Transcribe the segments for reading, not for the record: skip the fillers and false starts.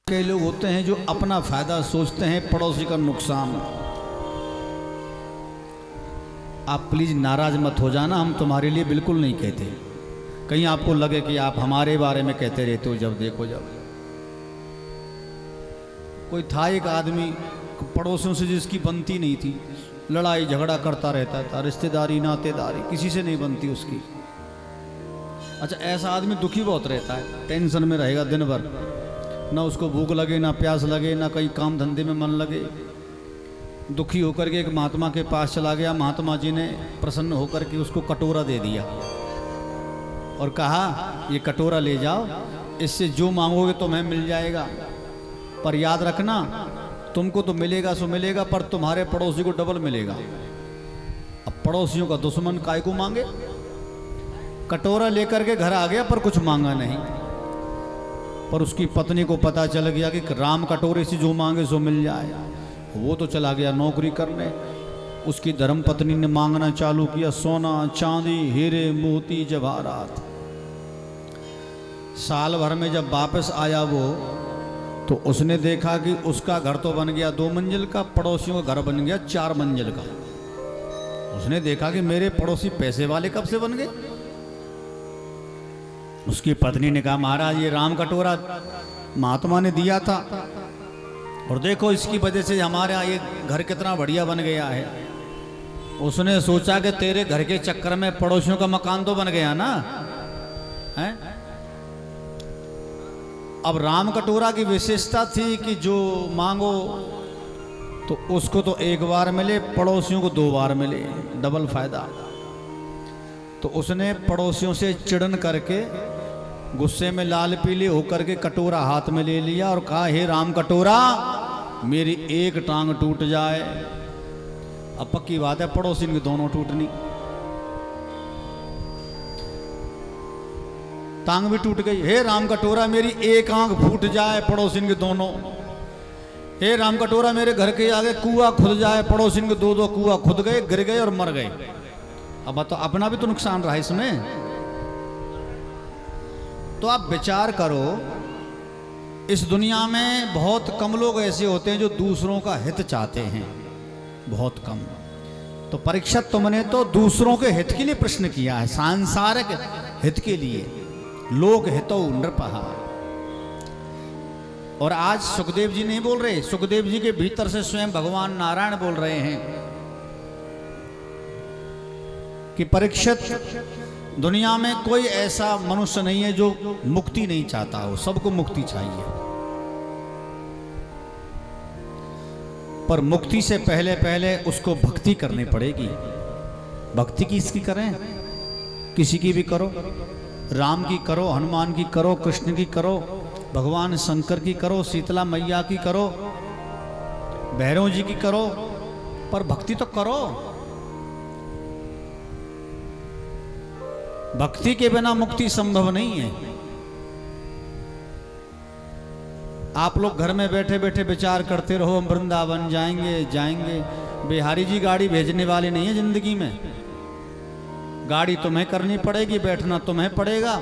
कई लोग होते हैं जो अपना फायदा सोचते हैं, पड़ोसी का नुकसान। आप प्लीज नाराज मत हो जाना, हम तुम्हारे लिए बिल्कुल नहीं कहते। कहीं आपको लगे कि आप हमारे बारे में कहते रहते हो। जब देखो, जब कोई था एक आदमी पड़ोसियों से जिसकी बनती नहीं थी, लड़ाई झगड़ा करता रहता था, रिश्तेदारी नातेदारी किसी से नहीं बनती उसकी। अच्छा, ऐसा आदमी दुखी बहुत रहता है, टेंशन में रहेगा दिन भर, ना उसको भूख लगे, ना प्यास लगे, ना कहीं काम धंधे में मन लगे। दुखी होकर के एक महात्मा के पास चला गया। महात्मा जी ने प्रसन्न होकर के उसको कटोरा दे दिया और कहा, ये कटोरा ले जाओ, इससे जो मांगोगे तुम्हें मिल जाएगा, पर याद रखना तुमको तो मिलेगा सो मिलेगा, पर तुम्हारे पड़ोसी को डबल मिलेगा। अब पड़ोसियों का दुश्मन काय को मांगे। कटोरा लेकर के घर आ गया, पर कुछ मांगा नहीं। पर उसकी पत्नी को पता चल गया कि राम कटोरे से जो मांगे सो मिल जाए। वो तो चला गया नौकरी करने। उसकी धर्म पत्नी ने मांगना चालू किया, सोना चांदी हीरे मोती जवाहरात। साल भर में जब वापस आया वो, तो उसने देखा कि उसका घर तो बन गया 2 मंजिल का, पड़ोसियों का घर बन गया 4 मंजिल का। उसने देखा कि मेरे पड़ोसी पैसे वाले कब से बन गए। उसकी पत्नी ने कहा, महाराज ये राम कटोरा महात्मा ने दिया था, और देखो इसकी वजह से हमारे यहाँ ये घर कितना बढ़िया बन गया है। उसने सोचा कि तेरे घर के चक्कर में पड़ोसियों का मकान तो बन गया ना है। अब राम कटोरा की विशेषता थी कि जो मांगो तो उसको तो एक बार मिले, पड़ोसियों को 2 बार मिले, डबल फायदा। तो उसने पड़ोसियों से चिड़न करके गुस्से में लाल पीले होकर के कटोरा हाथ में ले लिया और कहा, हे राम कटोरा, मेरी एक टांग टूट जाए। अब पक्की बात है पड़ोसी की दोनों टूटनी, टांग भी टूट गई। हे राम कटोरा, मेरी एक आंख फूट जाए, पड़ोसी के दोनों। हे राम कटोरा, मेरे घर के आगे कुआं खुद जाए, पड़ोसी के 2-2 कुआं खुद गए, गिर गए और मर गए। अब तो अपना भी तो नुकसान रहा इसमें। तो आप विचार करो, इस दुनिया में बहुत कम लोग ऐसे होते हैं जो दूसरों का हित चाहते हैं, बहुत कम। तो परीक्षित, तुमने तो दूसरों के हित के लिए प्रश्न किया है, सांसारिक हित के लिए। लोक हितो नृपः। और आज सुखदेव जी नहीं बोल रहे, सुखदेव जी के भीतर से स्वयं भगवान नारायण बोल रहे हैं कि परीक्षित, दुनिया में कोई ऐसा मनुष्य नहीं है जो मुक्ति नहीं चाहता हो, सबको मुक्ति चाहिए। पर मुक्ति से पहले पहले उसको भक्ति करनी पड़ेगी। भक्ति किसकी करें? किसी की भी करो, राम की करो, हनुमान की करो, कृष्ण की करो, भगवान शंकर की करो, शीतला मैया की करो, भैरव जी की करो, पर भक्ति तो करो। भक्ति के बिना मुक्ति संभव नहीं है। आप लोग घर में बैठे बैठे विचार करते रहो, हम वृंदावन जाएंगे जाएंगे। बिहारी जी गाड़ी भेजने वाले नहीं है जिंदगी में। गाड़ी तुम्हें करनी पड़ेगी, बैठना तुम्हें पड़ेगा,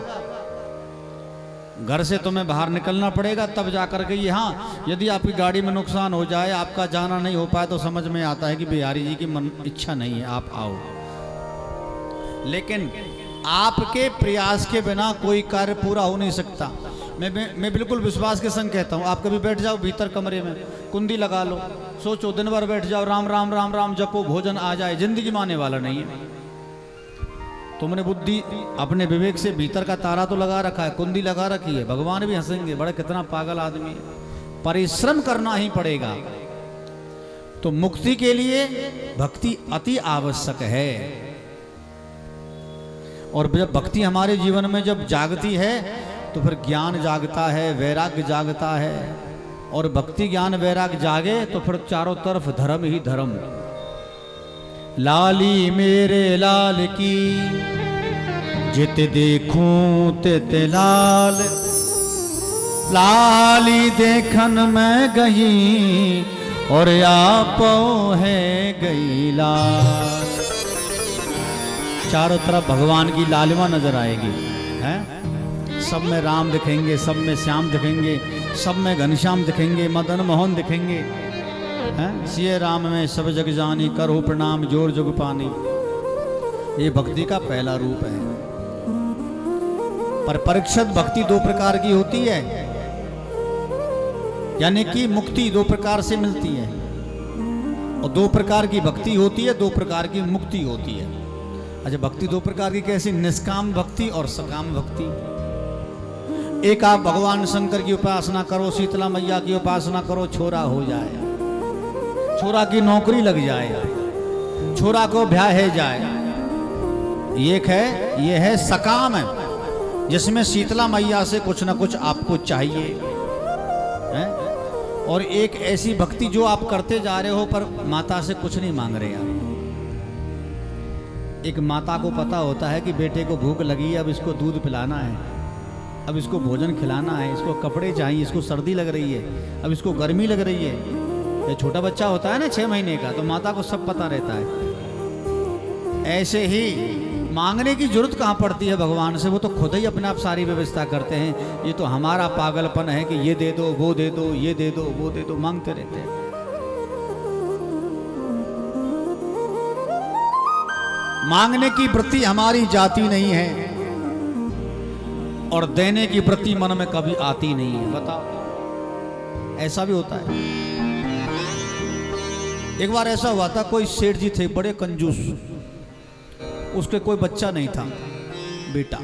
घर से तुम्हें बाहर निकलना पड़ेगा, तब जाकर के यहाँ यदि आपकी गाड़ी में नुकसान हो जाए, आपका जाना नहीं हो पाए, तो समझ में आता है कि बिहारी जी की इच्छा नहीं है आप आओ। लेकिन आपके प्रयास के बिना कोई कार्य पूरा हो नहीं सकता। मैं बिल्कुल विश्वास के संग कहता हूँ, आप कभी बैठ जाओ भीतर कमरे में, कुंडी लगा लो, सोचो दिन भर बैठ जाओ, राम राम राम राम जपो, भोजन आ जाए, जिंदगी माने वाला नहीं है। तुमने बुद्धि अपने विवेक से भीतर का तारा तो लगा रखा है, कुंडी लगा रखी है, भगवान भी हंसेंगे, बड़ा कितना पागल आदमी है। परिश्रम करना ही पड़ेगा। तो मुक्ति के लिए भक्ति अति आवश्यक है। और जब भक्ति हमारे जीवन में जब जागती है, तो फिर ज्ञान जागता है, वैराग्य जागता है। और भक्ति ज्ञान वैराग्य जागे तो फिर चारों तरफ धर्म ही धर्म। लाली मेरे लाल की, जित देखूं तित लाल, लाली देखन में गई, और आपो है गई लाल। चारों तरफ भगवान की लालिमा नजर आएगी, हैं? सब में राम दिखेंगे, सब में श्याम दिखेंगे, सब में घनश्याम दिखेंगे, मदन मोहन दिखेंगे, हैं? सिय राम में सब जग जानी, करो प्रणाम जोर जुग पानी। ये भक्ति का पहला रूप है। पर परीक्षित भक्ति दो प्रकार की होती है, यानी कि मुक्ति दो प्रकार से मिलती है, और दो प्रकार की भक्ति होती है, दो प्रकार की मुक्ति होती है। अच्छा, भक्ति दो प्रकार की कैसी? निष्काम भक्ति और सकाम भक्ति। एक आप भगवान शंकर की उपासना करो, शीतला मैया की उपासना करो, छोरा हो जाए, छोरा की नौकरी लग जाए, छोरा को ब्याह है जाए। एक है, ये है सकाम है, जिसमें शीतला मैया से कुछ ना कुछ आपको चाहिए, है? और एक ऐसी भक्ति जो आप करते जा रहे हो पर माता से कुछ नहीं मांग रहे आप। एक माता को पता होता है कि बेटे को भूख लगी है, अब इसको दूध पिलाना है, अब इसको भोजन खिलाना है, इसको कपड़े चाहिए, इसको सर्दी लग रही है, अब इसको गर्मी लग रही है। ये छोटा बच्चा होता है ना 6 महीने का, तो माता को सब पता रहता है। ऐसे ही मांगने की जरूरत कहाँ पड़ती है भगवान से, वो तो खुद ही अपने आप सारी व्यवस्था करते हैं। ये तो हमारा पागलपन है कि ये दे दो, वो दे दो, ये दे दो, वो दे दो, मांगते रहते हैं। मांगने की वृत्ति हमारी जाती नहीं है, और देने की वृत्ति मन में कभी आती नहीं है। बताओ, ऐसा भी होता है। एक बार ऐसा हुआ था, कोई सेठ जी थे बड़े कंजूस, उसके कोई बच्चा नहीं था, बेटा।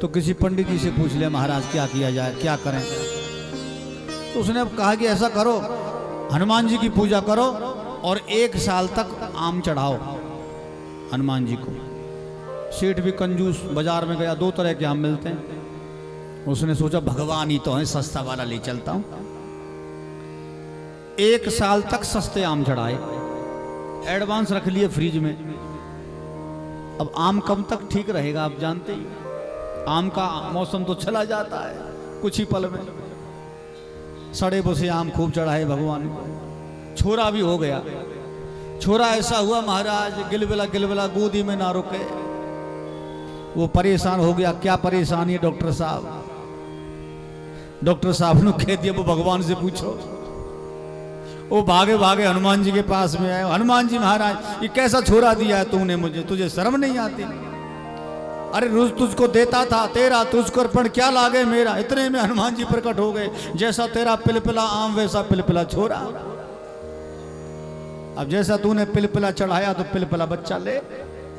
तो किसी पंडित जी से पूछ लिया, महाराज क्या किया जाए, क्या करें? तो उसने अब कहा कि ऐसा करो, हनुमान जी की पूजा करो और 1 साल तक आम चढ़ाओ हनुमान जी को। सेठ भी कंजूस, बाजार में गया, 2 तरह के आम मिलते हैं। उसने सोचा भगवान ही तो है, सस्ता वाला ले चलता हूं। 1 साल तक सस्ते आम चढ़ाए, एडवांस रख लिए फ्रिज में। अब आम कब तक ठीक रहेगा, आप जानते ही, आम का मौसम तो चला जाता है कुछ ही पल में। सड़े बसे आम खूब चढ़ाए भगवान को, छोरा भी हो गया। छोरा ऐसा हुआ महाराज, गिलबिला गिलबिला गोदी में ना रुके। वो परेशान हो गया, क्या परेशानी है डॉक्टर साहब? डॉक्टर साहब ने कह दिया, वो भगवान से पूछो। वो भागे भागे हनुमान जी के पास में आए। हनुमान जी महाराज, ये कैसा छोरा दिया है तूने मुझे, तुझे शर्म नहीं आती? अरे रोज तुझको देता था, तेरा तुझको अर्पण क्या लागे मेरा। इतने में हनुमान जी प्रकट हो गए, जैसा तेरा पिलपिला आम वैसा पिलपिला छोरा। अब जैसा तूने पिलपिला चढ़ाया तो पिलपिला बच्चा ले,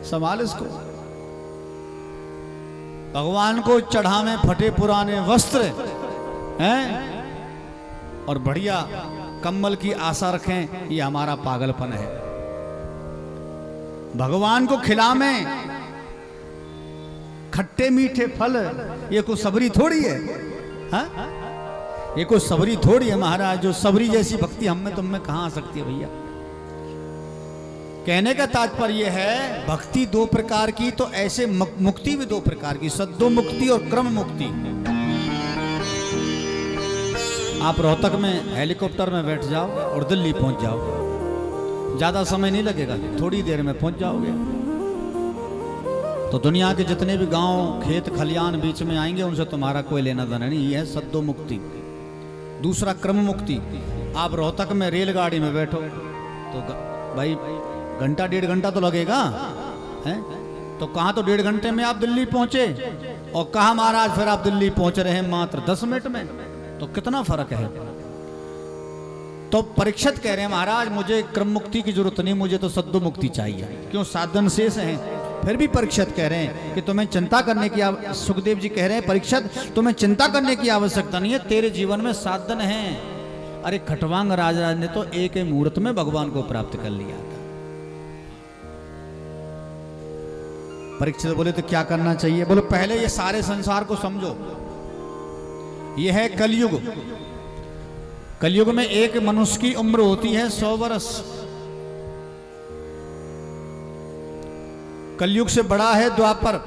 संभाल इसको। भगवान को चढ़ावे फटे पुराने वस्त्र हैं और बढ़िया कम्बल की आशा रखें, ये हमारा पागलपन है। भगवान को खिलावें खट्टे मीठे फल, ये कोई सबरी थोड़ी है, हा? ये कोई सबरी थोड़ी है महाराज। जो सबरी जैसी भक्ति हम में तुम में कहां आ सकती है भैया? कहने का तात्पर्य है, भक्ति 2 प्रकार की, तो ऐसे मुक्ति भी 2 प्रकार की, सद्दो मुक्ति और क्रम मुक्ति। आप रोहतक में हेलीकॉप्टर में बैठ जाओ और दिल्ली पहुंच जाओ, ज्यादा समय नहीं लगेगा, थोड़ी देर में पहुंच जाओगे। तो दुनिया के जितने भी गांव, खेत, खलियान बीच में आएंगे, उनसे तुम्हारा कोई लेना देना नहीं। यह है सद्दो मुक्ति। दूसरा क्रम मुक्ति। आप रोहतक में रेलगाड़ी में बैठो तो भाई घंटा 1.5 घंटा तो लगेगा, है? तो कहाँ तो 1.5 घंटे में आप दिल्ली पहुंचे, और कहाँ महाराज फिर आप दिल्ली पहुंच रहे हैं मात्र 10 मिनट में। तो कितना फर्क है। तो परीक्षित कह रहे हैं, महाराज मुझे क्रम मुक्ति की जरूरत नहीं, मुझे तो सद्दो मुक्ति चाहिए। क्यों? साधन शेष हैं। फिर भी परीक्षित कह रहे हैं कि तुम्हें चिंता करने की, सुखदेव जी कह रहे हैं परीक्षित तुम्हें चिंता करने की आवश्यकता नहीं है, तेरे जीवन में साधन है। अरे खटवांग राजराज ने तो एक मुहूर्त में भगवान को प्राप्त कर लिया था। परीक्षित बोले तो क्या करना चाहिए? बोले पहले ये सारे संसार को समझो। यह है कलयुग। कलयुग में एक मनुष्य की उम्र होती है 100 वर्ष। कलयुग से बड़ा है द्वापर,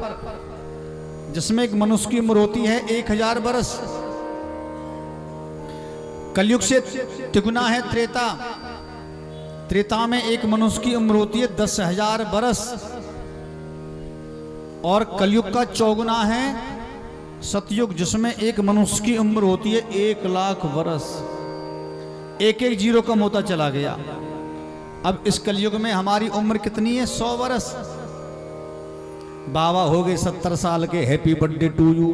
जिसमें एक मनुष्य की उम्र होती है 1000 वर्ष। कलयुग से तिगुना है त्रेता। त्रेता में एक मनुष्य की उम्र होती है 10,000 वर्ष। और कलयुग का चौगुना है सतयुग जिसमें एक मनुष्य की उम्र होती है 1,00,000 वर्ष, एक एक जीरो कम होता चला गया। अब इस कलयुग में हमारी उम्र कितनी है? 100 वर्ष। बाबा हो गए 70 साल के, हैप्पी बर्थडे टू यू।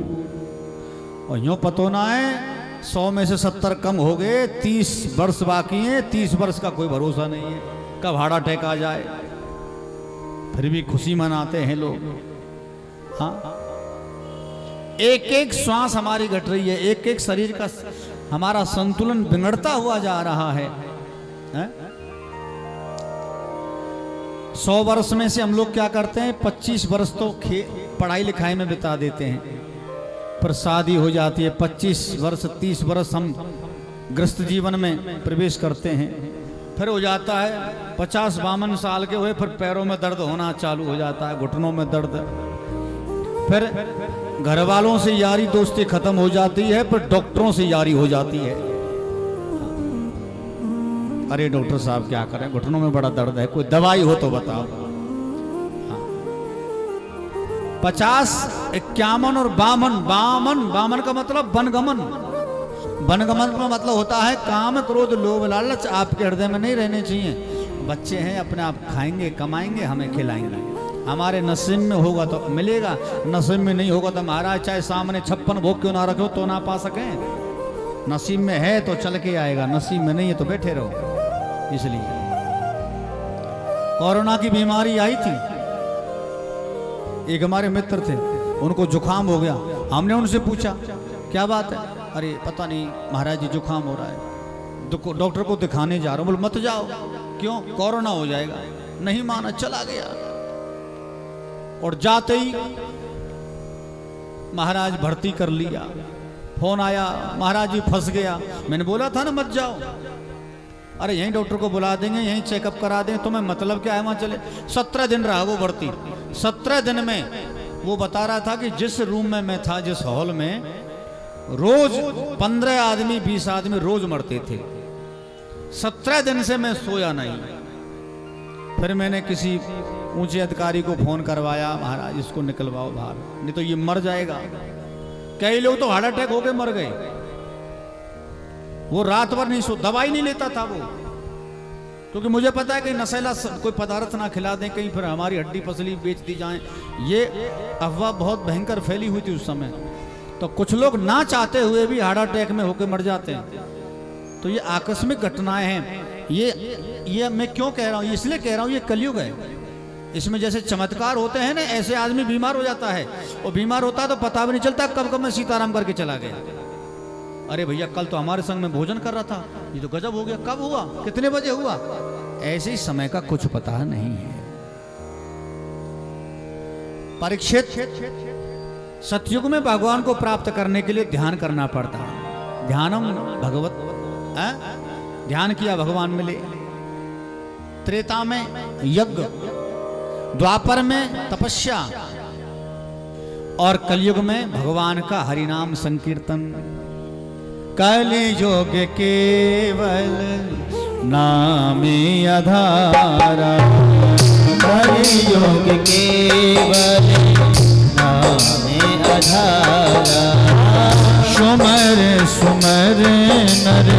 और यूं पतो ना है 100 में से 70 कम हो गए, 30 वर्ष बाकी हैं। 30 वर्ष का कोई भरोसा नहीं है, कब हार्ट अटैक आ जाए। फिर भी खुशी मनाते हैं लोग। हाँ, एक एक श्वास हमारी घट रही है, एक एक शरीर का हमारा संतुलन बिगड़ता हुआ जा रहा है। 100 वर्ष में से हम लोग क्या करते हैं? 25 वर्ष तो पढ़ाई लिखाई में बिता देते हैं, पर शादी हो जाती है। 25 वर्ष 30 वर्ष हम गृहस्थ जीवन में प्रवेश करते हैं। फिर हो जाता है 50-52 साल के हुए, फिर पैरों में दर्द होना चालू हो जाता है, घुटनों में दर्द। फिर घर वालों से यारी दोस्ती खत्म हो जाती है, फिर डॉक्टरों से यारी हो जाती है। अरे डॉक्टर साहब क्या करें, घुटनों में बड़ा दर्द है, कोई दवाई हो तो बताओ। 50, 51 और 52। बामन का मतलब वनगमन। वनगमन का मतलब होता है काम, क्रोध, लोभ, लालच आपके हृदय में नहीं रहने चाहिए। बच्चे हैं, अपने आप खाएंगे, कमाएंगे, हमें खिलाएंगे। हमारे नसीब में होगा तो मिलेगा, नसीब में नहीं होगा तो महाराज चाहे सामने 56 भोग क्यों ना रखो तो ना पा सकें। नसीब में है तो चल के आएगा, नसीब में नहीं है तो बैठे रहो। इसलिए कोरोना की बीमारी आई थी, एक हमारे मित्र थे, उनको जुकाम हो गया। हमने उनसे पूछा क्या बात है? अरे पता नहीं महाराज जी जुकाम हो रहा है, डॉक्टर को दिखाने जा रहा हूं। बोले मत जाओ। क्यों? कोरोना हो जाएगा। नहीं माना, चला गया। और जाते ही महाराज भर्ती कर लिया। फोन आया, महाराज जी फंस गया। मैंने बोला था ना मत जाओ। अरे यहीं डॉक्टर को बुला देंगे, यहीं चेकअप करा देंगे, तुम्हें मतलब क्या है वहां चले। 17 दिन रहा वो भर्ती। 17 दिन में वो बता रहा था कि जिस रूम में मैं था, जिस हॉल में, रोज 15 आदमी 20 आदमी रोज मरते थे। 17 दिन से मैं सोया नहीं। फिर मैंने किसी ऊंचे अधिकारी को फोन करवाया, महाराज इसको निकलवाओ बाहर, नहीं तो ये मर जाएगा। कई लोग तो हार्ट अटैक होके मर गए। वो रात भर नहीं सो, दवाई नहीं लेता था वो, क्योंकि मुझे पता है कि नशेला कोई पदार्थ ना खिला दें, कहीं फिर हमारी हड्डी पसली बेच दी जाए। ये अफवाह बहुत भयंकर फैली हुई थी उस समय। तो कुछ लोग ना चाहते हुए भी हार्ट अटैक में होकर मर जाते हैं। तो ये आकस्मिक घटनाएं हैं। ये मैं क्यों कह रहा हूँ? इसलिए कह रहा हूँ ये कलयुग है। इसमें जैसे चमत्कार होते हैं ना, ऐसे आदमी बीमार हो जाता है, और बीमार होता है तो पता भी नहीं चलता कब कब मैं सीताराम करके चला गया। अरे भैया कल तो हमारे संग में भोजन कर रहा था, ये तो गजब हो गया। कब हुआ? कितने बजे हुआ? ऐसे ही समय का कुछ पता नहीं है। परीक्षित, सतयुग में भगवान को प्राप्त करने के लिए ध्यान करना पड़ता है। ध्यानम भगवत, ध्यान किया भगवान मिले। त्रेता में यज्ञ, द्वापर में तपस्या, और कलयुग में भगवान का हरिनाम संकीर्तन। कलयुग केवल नामे आधारा, कलयुग केवल नामे आधारा। सुमर सुमर नर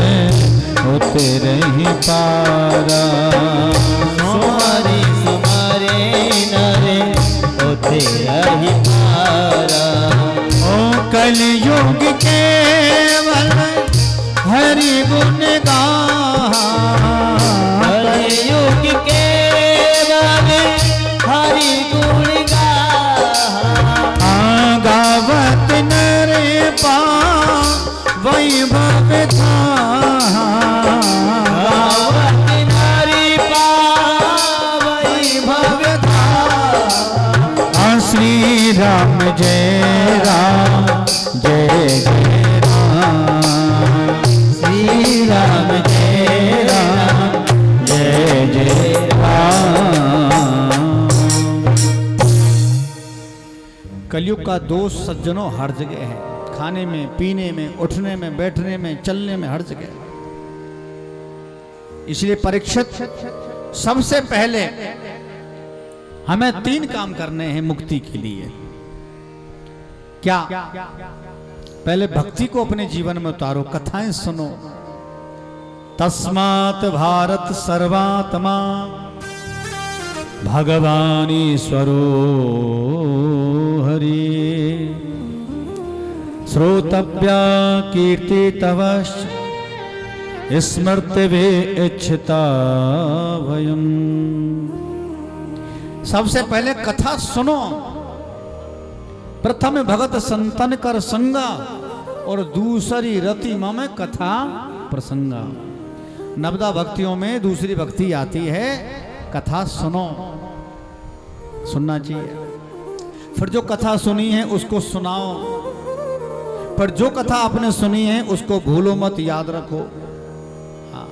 होते रही पारा। सुमारे सुमारे नरे होते रही पारा। ओ कलयुग केवल हरि गुण गाहा। कलयुग केवल हरि गुण गाहा। गावत नर पा वैभव था। गावत नारी पा वैभव था। श्री राम जय राम जय जय राम। श्री राम जय राम जय जय राम। कलयुग का दोष सज्जनों हर जगह है, खाने में, पीने में, उठने में, बैठने में, चलने में, हर जगह। इसलिए परीक्षित, सबसे पहले हमें 3 काम करने हैं मुक्ति के लिए। क्या? पहले भक्ति को अपने जीवन में उतारो, कथाएं सुनो। तस्मात् भारत सर्वात्मा भगवानीश्वरो हरि श्रोतव्या कीर्तितवश्च स्मर्तव्ये इच्छता वयम्। सबसे पहले कथा सुनो। प्रथम भगत संतन कर संगा और दूसरी रति मम कथा प्रसंगा। नवदा भक्तियों में दूसरी भक्ति आती है कथा सुनो, सुनना चाहिए। फिर जो कथा सुनी है उसको सुनाओ, पर जो कथा आपने सुनी है उसको भूलो मत, याद रखो। हाँ।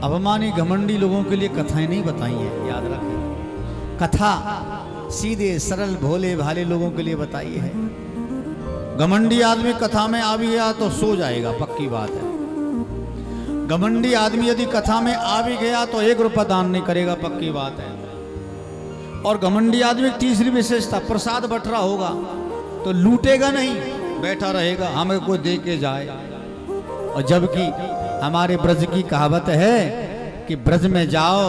अभिमानी घमंडी लोगों के लिए कथाएं नहीं बताई हैं, याद रखें। कथा सीधे सरल भोले भाले लोगों के लिए बताई है। घमंडी आदमी कथा में आ भी गया तो सो जाएगा, पक्की बात है। घमंडी आदमी यदि कथा में आ भी गया तो 1 रुपया दान नहीं करेगा, पक्की बात है। और घमंडी आदमी की तीसरी विशेषता, प्रसाद बट रहा होगा तो लूटेगा नहीं, बैठा रहेगा हमें कोई दे के जाए। और जबकि हमारे ब्रज की कहावत है कि ब्रज में जाओ,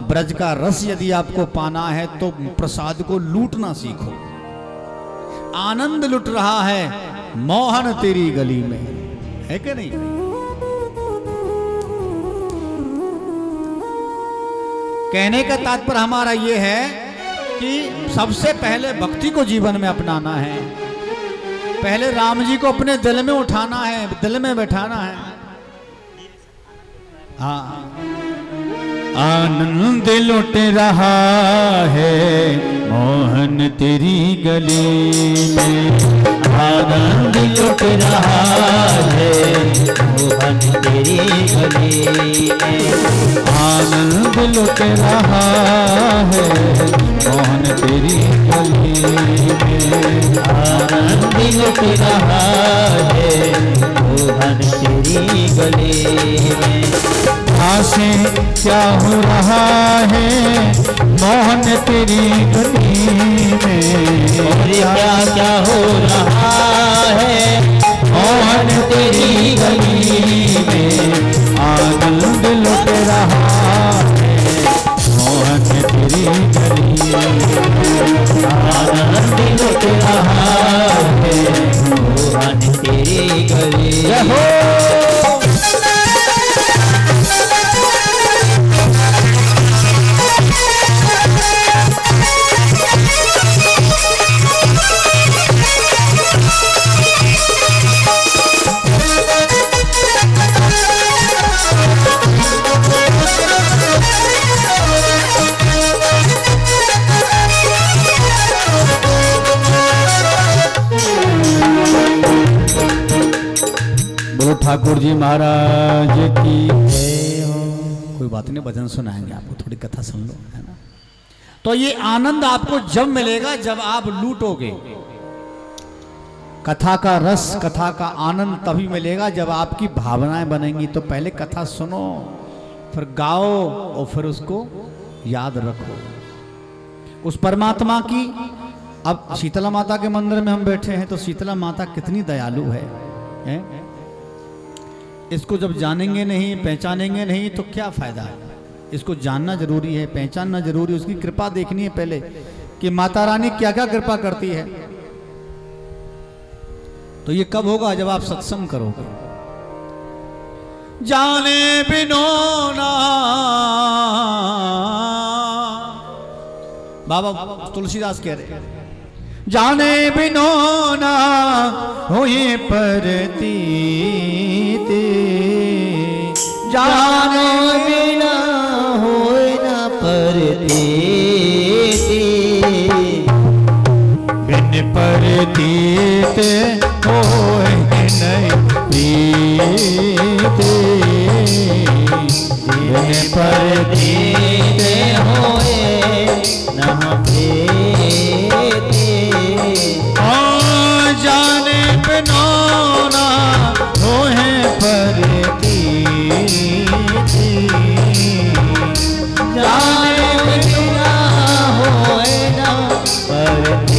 ब्रज का रस यदि आपको पाना है तो प्रसाद को लूटना सीखो। आनंद लुट रहा है मोहन तेरी गली में, है कि नहीं? कहने का तात्पर्य हमारा यह है कि सबसे पहले भक्ति को जीवन में अपनाना है। पहले राम जी को अपने दिल में उठाना है, दिल में बैठाना है। हाँ, आनंद लुट रहा है मोहन तेरी गली में। आनंद लुट रहा है मोहन तेरी गली में। आनंद लुट रहा है मोहन तेरी गली में। आनंद लुट रहा है मोहन तेरी गली में। आसे क्या हो रहा है मोहन तेरी गली में। क्या हो रहा है मोहन तेरी गली में। आनंद लुट रहा है मोहन तेरी गली में। आनंद लुट रहा है मोहन तेरी गली में। ठाकुर जी महाराज की जय हो। कोई बात नहीं, भजन सुनाएंगे आपको, थोड़ी कथा सुन लो, है ना। तो ये आनंद आपको जब मिलेगा जब आप लूटोगे। कथा का रस, कथा का आनंद तभी मिलेगा जब आपकी भावनाएं बनेंगी। तो पहले कथा सुनो, फिर गाओ और फिर उसको याद रखो। उस परमात्मा की, अब शीतला माता के मंदिर में हम बैठे हैं तो शीतला माता कितनी दयालु है? इसको जब जानेंगे नहीं, पहचानेंगे नहीं तो क्या फायदा है? इसको जानना जरूरी है, पहचानना जरूरी है, उसकी कृपा देखनी है पहले कि माता रानी क्या क्या कृपा करती है। तो ये कब होगा? जब आप सत्संग करोगे। जाने बिनो ना, बाबा तुलसीदास कह रहे हैं, जाने बिनो ना होए प्रतीत। जाने बिना होए ना प्रतीत। बिन प्रतीत होए नहीं प्रीत। बिन प्रतीत होए ना प्रीत। जाने बिनो ना होए प्रतीत। जाने बिना होए ना प्रतीत।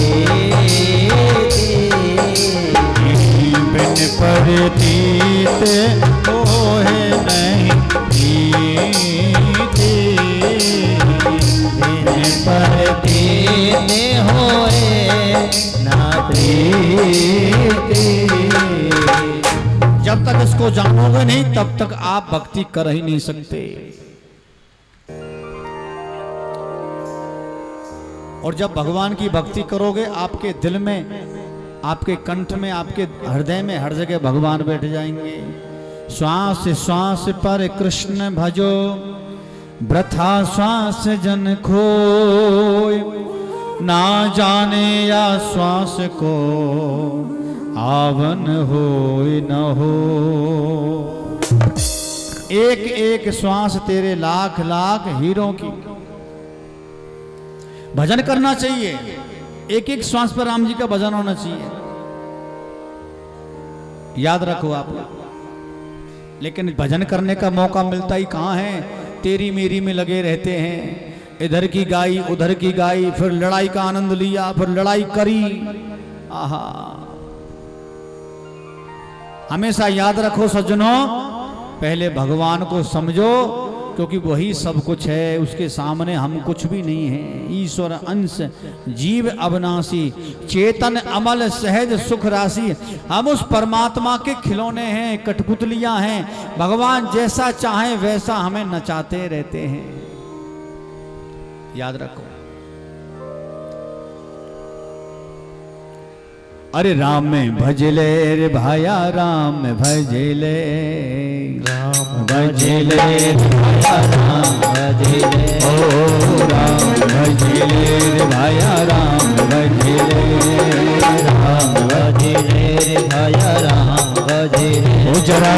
जानोगे नहीं तब तक आप भक्ति कर ही नहीं सकते। और जब भगवान की भक्ति करोगे आपके दिल में, आपके कंठ में, आपके हृदय में हर जगह भगवान बैठ जाएंगे। श्वास श्वास पर कृष्ण भजो, वृथा श्वास जन खोय, ना जाने या श्वास को आवन होय न हो। एक एक श्वास तेरे लाख लाख हीरों की। भजन करना चाहिए, एक एक श्वास पर राम जी का भजन होना चाहिए, याद रखो आप। लेकिन भजन करने का मौका मिलता ही कहां है, तेरी मेरी में लगे रहते हैं। इधर की गाई उधर की गाई, फिर लड़ाई का आनंद लिया, फिर लड़ाई करी। आहा, हमेशा याद रखो सज्जनों, पहले भगवान को समझो, क्योंकि वही सब कुछ है, उसके सामने हम कुछ भी नहीं है। ईश्वर अंश जीव अविनाशी, चेतन अमल सहज सुख राशि। हम उस परमात्मा के खिलौने हैं, कठपुतलियां हैं। भगवान जैसा चाहे वैसा हमें नचाते रहते हैं, याद रखो। अरे राम में भजले रे भाया, राम में भजले, राम भजले भाया, राम भजले, ओ राम भजले रे भाया, राम भजले, राम भजले रे भाया, राम भजले। ओ जरा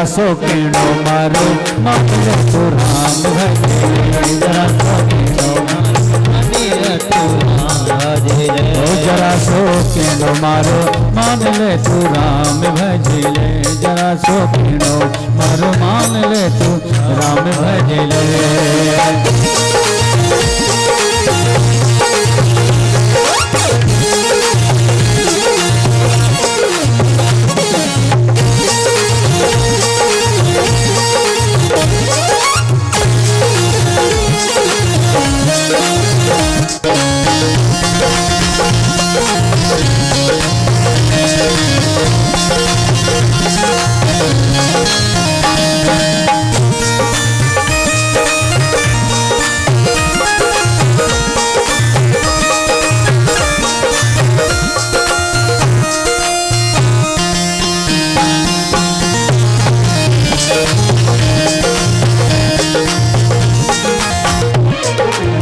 सो केणो मारो, मारो तो राम भजले, जरा सो केणो मारो तो जरा सो केणो मारो, मान ले तू राम भजले। जरा सो केणो मारो, मान ले तू राम भजले।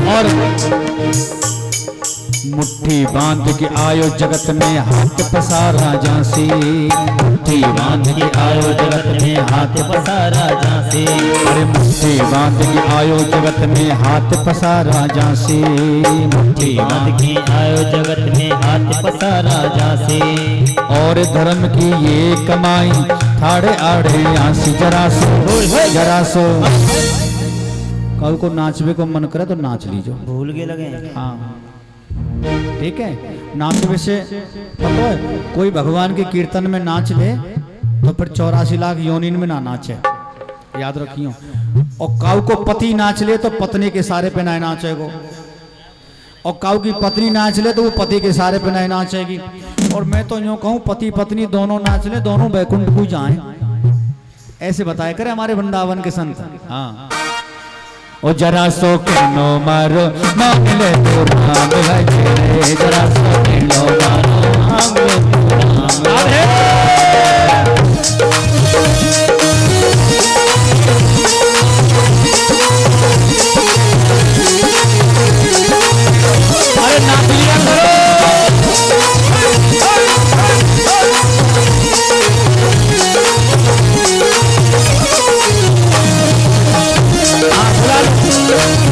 और मुट्ठी बांध के आयो जगत में हाथ पसारा झांसी, मुट्ठी बांध के आयो जगत में हाथ पसारा झांसी। अरे मुट्ठी बांध के आयो जगत में हाथ पसारा झांसी, मुट्ठी बांध के आयो जगत में हाथ पसारा झांसी। और धर्म की ये कमाई थाड़े आड़े आंसी। जरा सो कल को नाचवे को मन करे तो नाच लीजो, भूल के लगे। हाँ ठीक है। नाचवे से पता है, कोई भगवान के कीर्तन में नाच ले तो फिर 84 लाख योनिन में ना नाचे, याद रखियो। और काऊ को पति नाच ले तो पत्नी के सारे पे ना नाचेगो, और काऊ की पत्नी नाच ले तो वो पति के सारे पे नहीं नाचेगी। और मैं तो यूं कहूँ पति पत्नी दोनों नाच ले, दोनों बैकुंठ को जाएं, ऐसे बताया करे हमारे वृंदावन के संत। हाँ, ओ जरा सो केनो मारो, मान ले तो राम भजले। जरा सो केनो मारो, मान ले तो राम। अरे नाच लिया करो।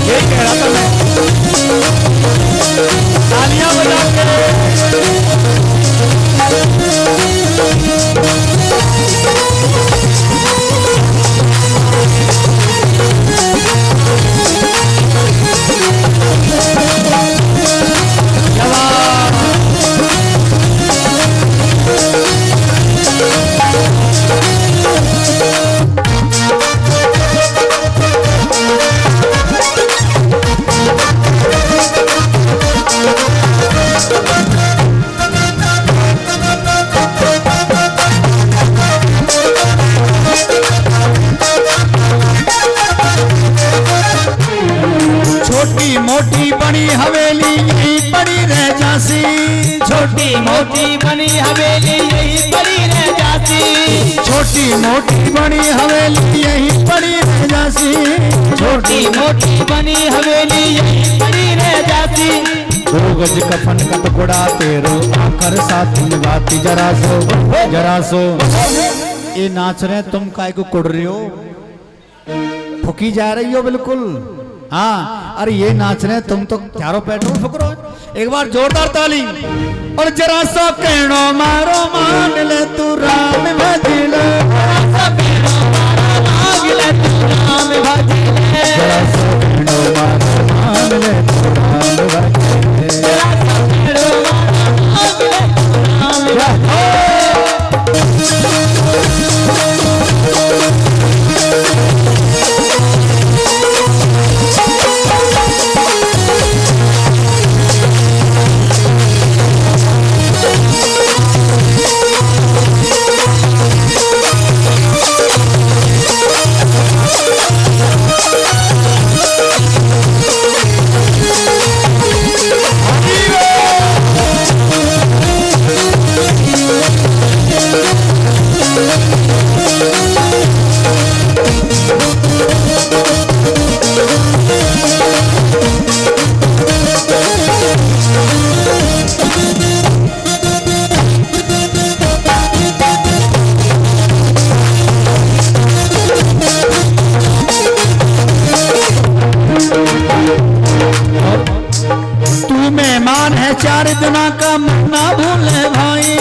ये कह रहा था मैं, तालियां बजा के। बनी हवेली यही पड़ी रह जासी, छोटी मोटी बनी हवेली यही पड़ी रह जाती, छोटी मोटी बनी हवेली यही पड़ी रह जासी, छोटी मोटी बनी हवेली यही पड़ी रह जाती। दो गज कफन का टुकड़ा तेरो आकर साथ निभाती, जरा सो जरा सो। ये नाच रहे तुम काय को कुड़ रही हो, फुकी जा रही हो बिल्कुल। हाँ अरे ये नाच रहे तुम तो चारों पेट्रोल फुक रहे हो। एक बार जोरदार ताली। और जरा सा कहनो मारो मान ले तू राम भजले, जरा सा कहनो मारो मान ले तू राम भजले, जरा सा कहनो मारो मान ले तू राम भजले, जरा सा कहनो मारो मान ले तू राम चार दिना का मरना भूले भाई,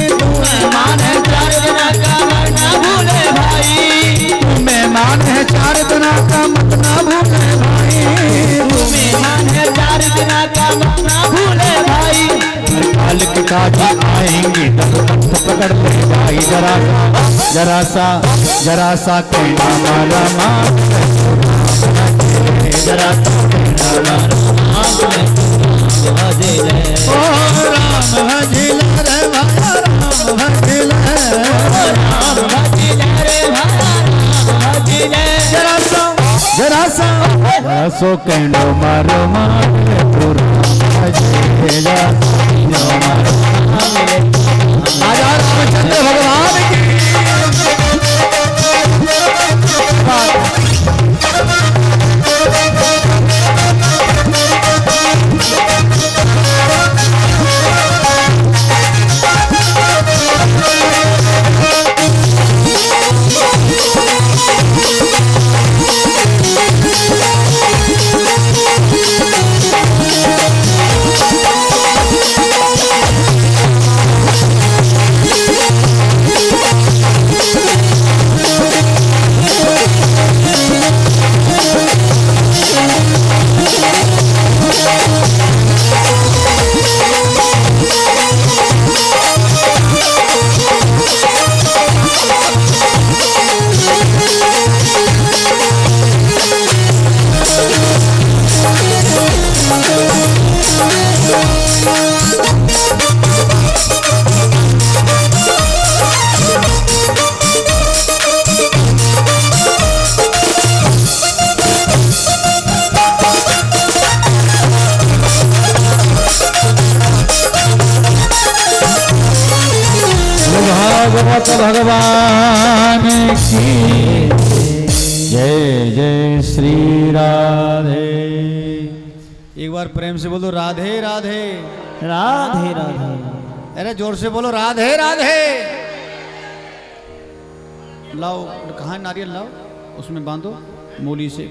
तू मेहमान है चार दिना का मरना भूले भाई, तू मेहमान है चार दिना का मरना भूले भाई, तू मेहमान है चार दिना का मरना भूले भाई। काल के काजी आएंगे तब पकड़ ले भाई, जरा सा कहना मारा मान, जरा सा कहना मारा मान, ओ राम भजिला रे भाया राम भजिला, राम भजिला रे भाया राम भजिला, जरा सा कहनो मारो मान ले तू राम भजिला, आजा रामचंद्र भगवान की। भागवत भगवान की जय जय श्री राधे। एक बार प्रेम से बोलो राधे राधे राधे राधे। अरे जोर से बोलो राधे राधे। लाओ कहाँ नारियल लाओ, उसमें बांधो मूली से।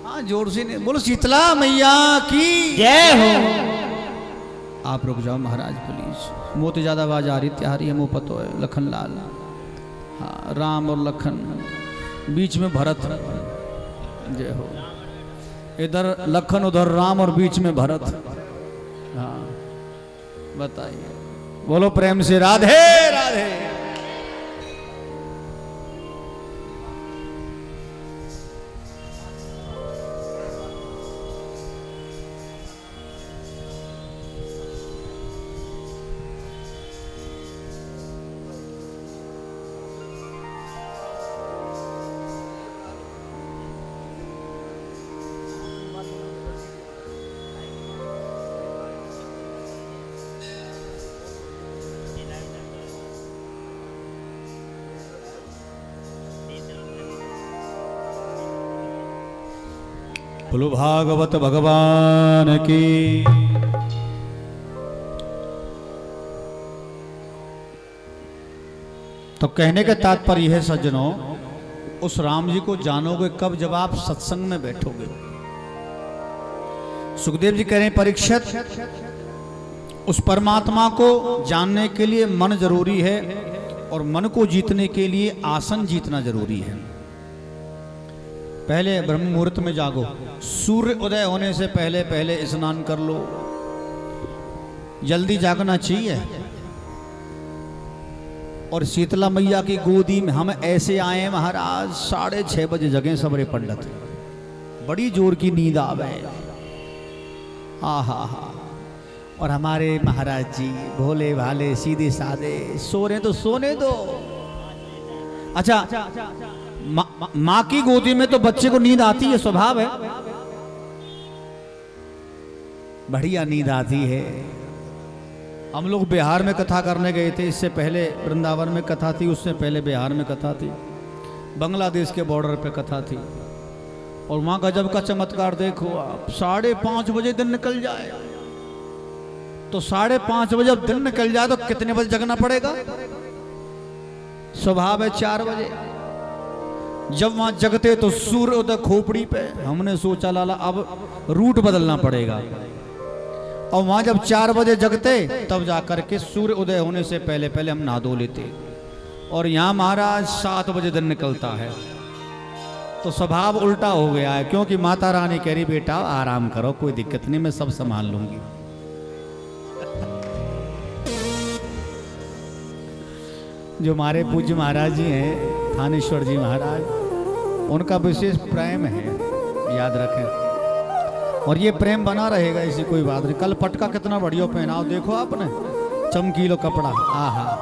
हाँ जोर से नहीं बोलो शीतला मैया की जय हो। आप रुक जाओ महाराज प्लीज, मोती ज्यादा आवाज आ रही त्यारी है, मुँह पतो है लखन लाल। हाँ राम और लखन, बीच में भरत। जय हो। इधर लखन उधर राम और बीच में भरत। हाँ बताइए, बोलो प्रेम से राधे राधे। बोलो भागवत भगवान की। तो कहने का तात्पर्य है सज्जनों, उस राम जी को जानोगे कब, जब आप सत्संग में बैठोगे। सुखदेव जी कह रहे हैं परीक्षित, उस परमात्मा को जानने के लिए मन जरूरी है और मन को जीतने के लिए आसन जीतना जरूरी है। पहले ब्रह्म मुहूर्त में जागो, सूर्य उदय होने से पहले पहले स्नान कर लो, जल्दी जागना चाहिए। और शीतला मैया की गोदी में हम ऐसे आए महाराज, 6:30 बजे जगह सबरे पंडित, बड़ी जोर की नींद आवे। आहा हा। और हमारे महाराज जी भोले भाले सीधे साधे, सो रहे तो सोने दो। अच्छा, माँ की गोदी में तो बच्चे को नींद आती है, स्वभाव है, बढ़िया नींद आती है। हम लोग बिहार में कथा करने गए थे, इससे पहले वृंदावन में कथा थी, उससे पहले बिहार में कथा थी, बांग्लादेश के बॉर्डर पे कथा थी। और वहां गजब का चमत्कार देखो आप, 5:30 बजे दिन निकल जाए तो 5:30 बजे अब दिन निकल जाए तो कितने बजे जगना पड़ेगा? स्वभाव है 4 बजे। जब वहां जगते तो सूर्य उदय खोपड़ी पे, हमने सोचा लाला अब रूट बदलना पड़ेगा। और वहां जब 4 बजे जगते तब जाकर के सूर्य उदय होने से पहले पहले हम नहा धो लेते। और यहाँ महाराज 7 बजे दिन निकलता है, तो स्वभाव उल्टा हो गया है, क्योंकि माता रानी कह रही बेटा आराम करो, कोई दिक्कत नहीं, मैं सब संभाल लूंगी। जो हमारे पूज्य महाराज जी हैं, थानेश्वर जी महाराज, उनका विशेष प्रेम है, याद रखें। और ये प्रेम बना रहेगा, ऐसी कोई बात नहीं। कल पटका कितना बढ़िया पहनाओ, देखो आपने, चमकीलो कपड़ा, आहा आहा,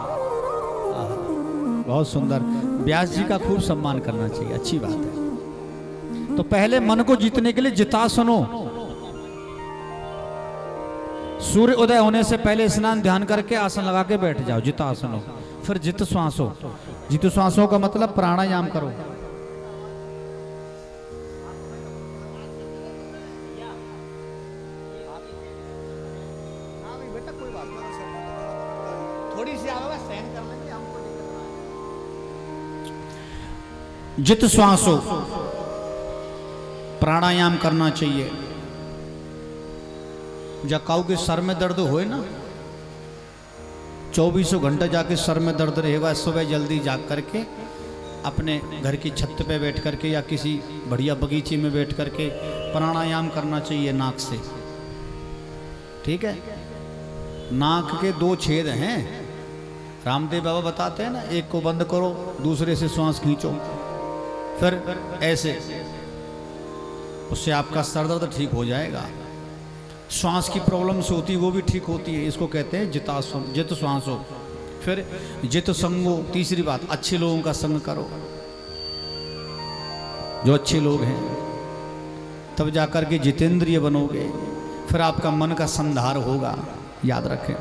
बहुत सुंदर। व्यास जी का खूब सम्मान करना चाहिए, अच्छी बात है। तो पहले मन को जीतने के लिए जितासनो, सूर्य उदय होने से पहले स्नान ध्यान करके आसन लगा के बैठ जाओ, जितासनो। फिर जित श्वासो, जित श्वासों का मतलब प्राणायाम करो। थोड़ी सी आवाज सहन कर लेंगे, हमको जित श्वासो, प्राणायाम करना चाहिए। जब काऊ के सर में दर्द होए ना, 24 घंटे जाके सर में दर्द रहेगा, सुबह जल्दी जाग करके अपने घर की छत पे बैठ करके या किसी बढ़िया बगीचे में बैठ करके प्राणायाम करना चाहिए नाक से, ठीक है। नाक के 2 छेद हैं, रामदेव बाबा बताते हैं ना, एक को बंद करो, दूसरे से श्वास खींचो, फिर ऐसे, उससे आपका सर दर्द ठीक हो जाएगा। श्वास की प्रॉब्लम से होती है वो भी ठीक होती है, इसको कहते हैं जित श्वासो। फिर जित संगो, तीसरी बात, अच्छे लोगों का संग करो, जो अच्छे लोग हैं, तब जाकर के जितेंद्रिय बनोगे, फिर आपका मन का संधार होगा। याद रखें,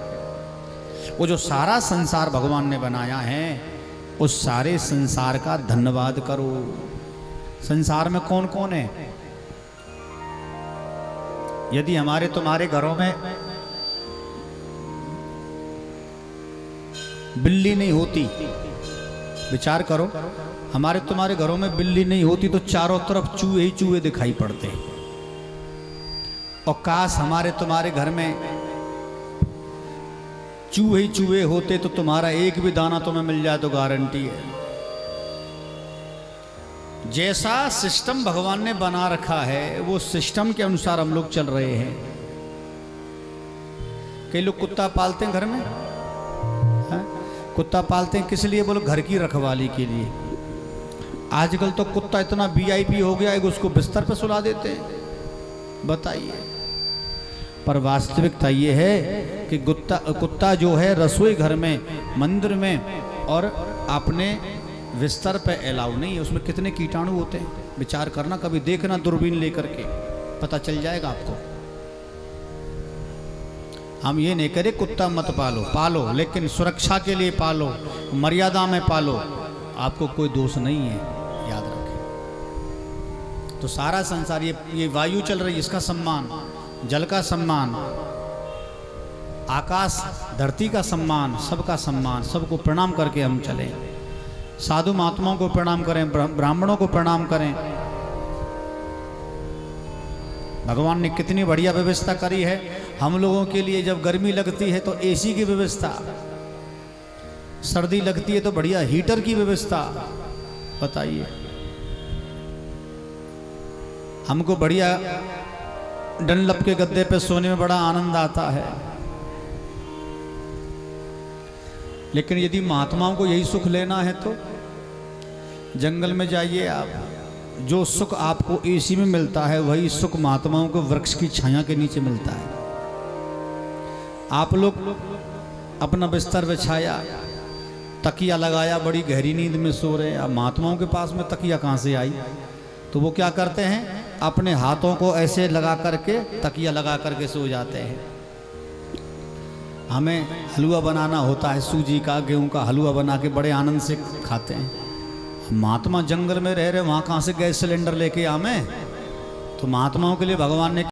वो जो सारा संसार भगवान ने बनाया है, उस सारे संसार का धन्यवाद करो। संसार में कौन कौन है? यदि हमारे तुम्हारे घरों में बिल्ली नहीं होती, विचार करो, हमारे तुम्हारे घरों में बिल्ली नहीं होती तो चारों तरफ चूहे ही चूहे दिखाई पड़ते। और काश हमारे तुम्हारे घर में चूहे ही चूहे होते तो तुम्हारा एक भी दाना तुम्हें मिल जाए तो गारंटी है। जैसा सिस्टम भगवान ने बना रखा है, वो सिस्टम के अनुसार हम लोग चल रहे हैं। कई लोग कुत्ता पालते हैं घर में, है? कुत्ता पालते हैं किस लिए? बोलो घर की रखवाली के लिए। आजकल तो कुत्ता इतना VIP हो गया है कि उसको बिस्तर पे सुला देते हैं, बताइए। पर वास्तविकता ये है कि कुत्ता जो है रसोई घर में, मंदिर में और अपने बिस्तर पे अलाउ नहीं है। उसमें कितने कीटाणु होते हैं, विचार करना, कभी देखना दूरबीन लेकर के, पता चल जाएगा आपको। हम ये नहीं करें कुत्ता मत पालो, पालो लेकिन सुरक्षा के लिए पालो, मर्यादा में पालो, आपको कोई दोष नहीं है, याद रखें। तो सारा संसार, ये वायु चल रही है, इसका सम्मान, जल का सम्मान, आकाश धरती का सम्मान, सबका सम्मान, सबको प्रणाम करके हम चलें। साधु महात्माओं को प्रणाम करें, ब्राह्मणों को प्रणाम करें। भगवान ने कितनी बढ़िया व्यवस्था करी है हम लोगों के लिए। जब गर्मी लगती है तो एसी की व्यवस्था, सर्दी लगती है तो बढ़िया हीटर की व्यवस्था। बताइए, हमको बढ़िया डनलप के गद्दे पे सोने में बड़ा आनंद आता है। लेकिन यदि महात्माओं को यही सुख लेना है तो जंगल में जाइए आप। जो सुख आपको एसी में मिलता है वही सुख महात्माओं को वृक्ष की छाया के नीचे मिलता है। आप लोग अपना बिस्तर बिछाया, तकिया लगाया, बड़ी गहरी नींद में सो रहे हैं। अब महात्माओं के पास में तकिया कहाँ से आई? तो वो क्या करते हैं, अपने हाथों को ऐसे लगा करके तकिया लगा करके सो जाते हैं। हमें हलवा बनाना होता है, सूजी का, गेहूं का हलवा बना के बड़े आनंद से खाते हैं। महात्मा जंगल में रह रहे, वहाँ कहाँ से गैस सिलेंडर लेके आवे? तो महात्माओं के लिए भगवान ने